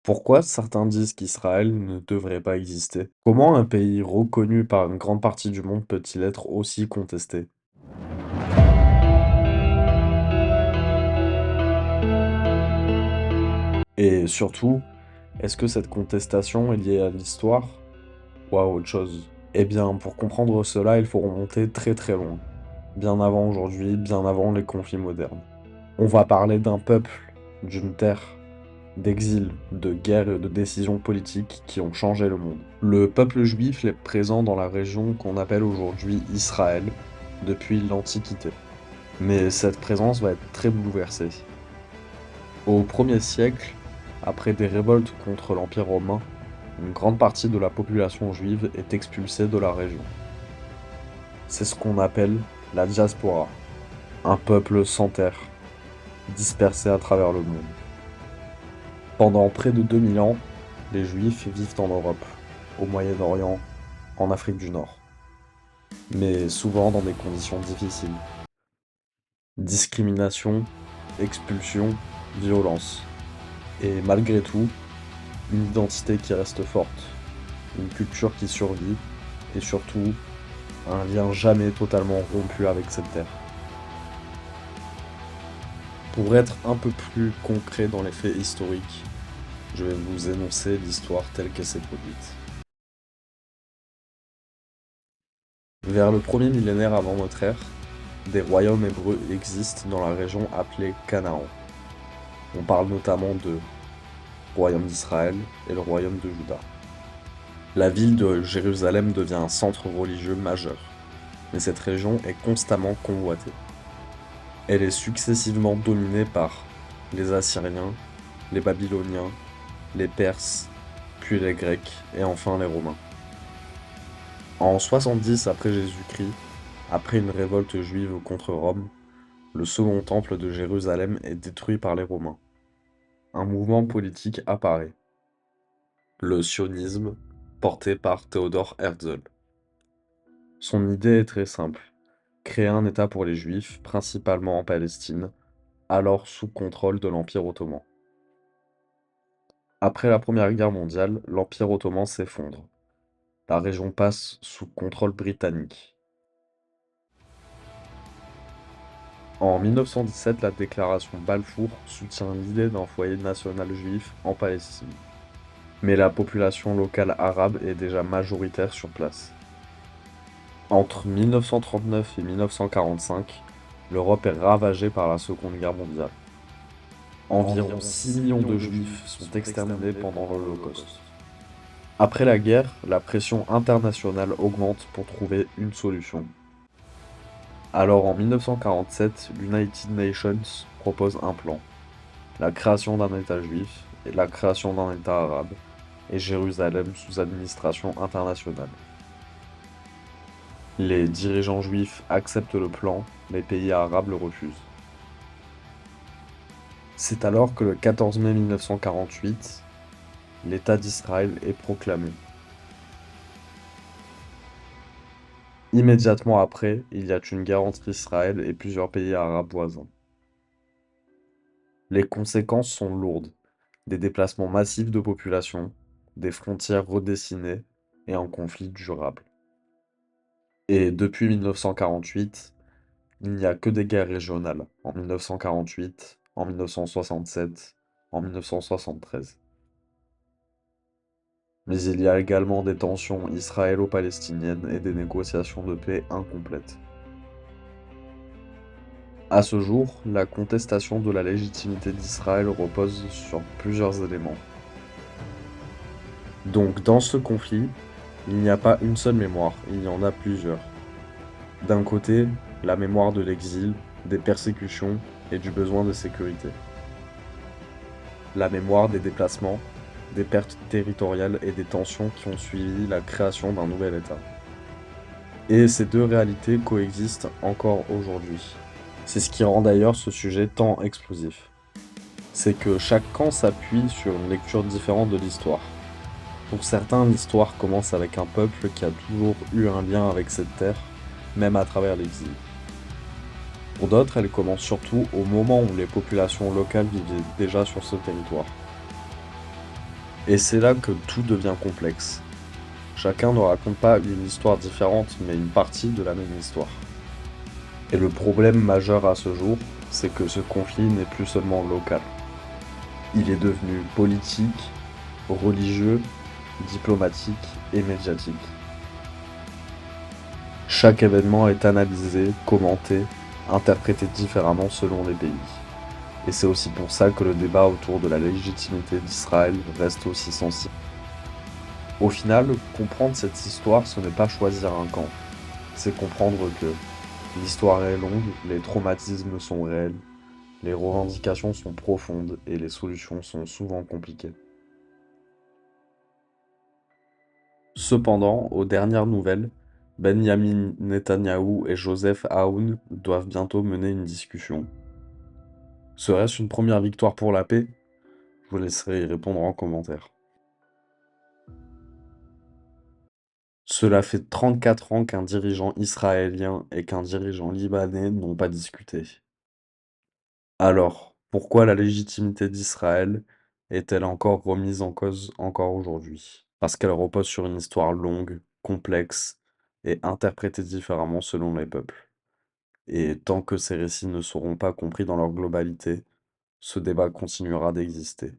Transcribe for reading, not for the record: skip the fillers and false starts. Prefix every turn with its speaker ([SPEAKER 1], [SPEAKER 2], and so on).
[SPEAKER 1] Pourquoi certains disent qu'Israël ne devrait pas exister? Comment un pays reconnu par une grande partie du monde peut-il être aussi contesté? Et surtout, est-ce que cette contestation est liée à l'histoire ou à autre chose? Eh bien, pour comprendre cela, il faut remonter très très loin. Bien avant aujourd'hui, bien avant les conflits modernes. On va parler d'un peuple, d'une terre, d'exil, de guerre et de décisions politiques qui ont changé le monde. Le peuple juif est présent dans la région qu'on appelle aujourd'hui Israël depuis l'Antiquité. Mais cette présence va être très bouleversée. Au 1er siècle, après des révoltes contre l'Empire romain, une grande partie de la population juive est expulsée de la région. C'est ce qu'on appelle la diaspora, un peuple sans terre, dispersé à travers le monde. Pendant près de 2000 ans, les Juifs vivent en Europe, au Moyen-Orient, en Afrique du Nord, mais souvent dans des conditions difficiles. Discrimination, expulsion, violence. Et malgré tout, une identité qui reste forte, une culture qui survit, et surtout, un lien jamais totalement rompu avec cette terre. Pour être un peu plus concret dans les faits historiques, je vais vous énoncer l'histoire telle qu'elle s'est produite. Vers le premier millénaire avant notre ère, des royaumes hébreux existent dans la région appelée Canaan. On parle notamment de royaume d'Israël et le royaume de Juda. La ville de Jérusalem devient un centre religieux majeur, mais cette région est constamment convoitée. Elle est successivement dominée par les Assyriens, les Babyloniens, les Perses, puis les Grecs et enfin les Romains. En 70 après Jésus-Christ, après une révolte juive contre Rome, le second temple de Jérusalem est détruit par les Romains. Un mouvement politique apparaît, le sionisme, porté par Théodore Herzl. Son idée est très simple, créer un État pour les Juifs, principalement en Palestine, alors sous contrôle de l'Empire ottoman. Après la Première Guerre mondiale, l'Empire ottoman s'effondre. La région passe sous contrôle britannique. En 1917, la déclaration Balfour soutient l'idée d'un foyer national juif en Palestine. Mais la population locale arabe est déjà majoritaire sur place. Entre 1939 et 1945, l'Europe est ravagée par la Seconde Guerre mondiale. Environ 6 millions de Juifs sont exterminés pendant l'Holocauste. Après la guerre, la pression internationale augmente pour trouver une solution. Alors en 1947, l'United Nations propose un plan. La création d'un État juif et la création d'un État arabe, et Jérusalem sous administration internationale. Les dirigeants juifs acceptent le plan, les pays arabes le refusent. C'est alors que le 14 mai 1948, l'État d'Israël est proclamé. Immédiatement après, il y a une guerre entre Israël et plusieurs pays arabes voisins. Les conséquences sont lourdes, des déplacements massifs de population, des frontières redessinées et un conflit durable. Et depuis 1948, il n'y a que des guerres régionales, en 1948, en 1967, en 1973. Mais il y a également des tensions israélo-palestiniennes et des négociations de paix incomplètes. À ce jour, la contestation de la légitimité d'Israël repose sur plusieurs éléments. Donc dans ce conflit, il n'y a pas une seule mémoire, il y en a plusieurs. D'un côté, la mémoire de l'exil, des persécutions et du besoin de sécurité. La mémoire des déplacements, des pertes territoriales et des tensions qui ont suivi la création d'un nouvel État. Et ces deux réalités coexistent encore aujourd'hui. C'est ce qui rend d'ailleurs ce sujet tant explosif. C'est que chaque camp s'appuie sur une lecture différente de l'histoire. Pour certains, l'histoire commence avec un peuple qui a toujours eu un lien avec cette terre, même à travers l'exil. Pour d'autres, elle commence surtout au moment où les populations locales vivaient déjà sur ce territoire. Et c'est là que tout devient complexe. Chacun ne raconte pas une histoire différente, mais une partie de la même histoire. Et le problème majeur à ce jour, c'est que ce conflit n'est plus seulement local. Il est devenu politique, religieux, diplomatique et médiatique. Chaque événement est analysé, commenté, interprété différemment selon les pays. Et c'est aussi pour ça que le débat autour de la légitimité d'Israël reste aussi sensible. Au final, comprendre cette histoire, ce n'est pas choisir un camp, c'est comprendre que l'histoire est longue, les traumatismes sont réels, les revendications sont profondes et les solutions sont souvent compliquées. Cependant, aux dernières nouvelles, Benjamin Netanyahou et Joseph Aoun doivent bientôt mener une discussion. Serait-ce une première victoire pour la paix? Je vous laisserai y répondre en commentaire. Cela fait 34 ans qu'un dirigeant israélien et qu'un dirigeant libanais n'ont pas discuté. Alors, pourquoi la légitimité d'Israël est-elle encore remise en cause encore aujourd'hui? Parce qu'elle repose sur une histoire longue, complexe et interprétée différemment selon les peuples. Et tant que ces récits ne seront pas compris dans leur globalité, ce débat continuera d'exister.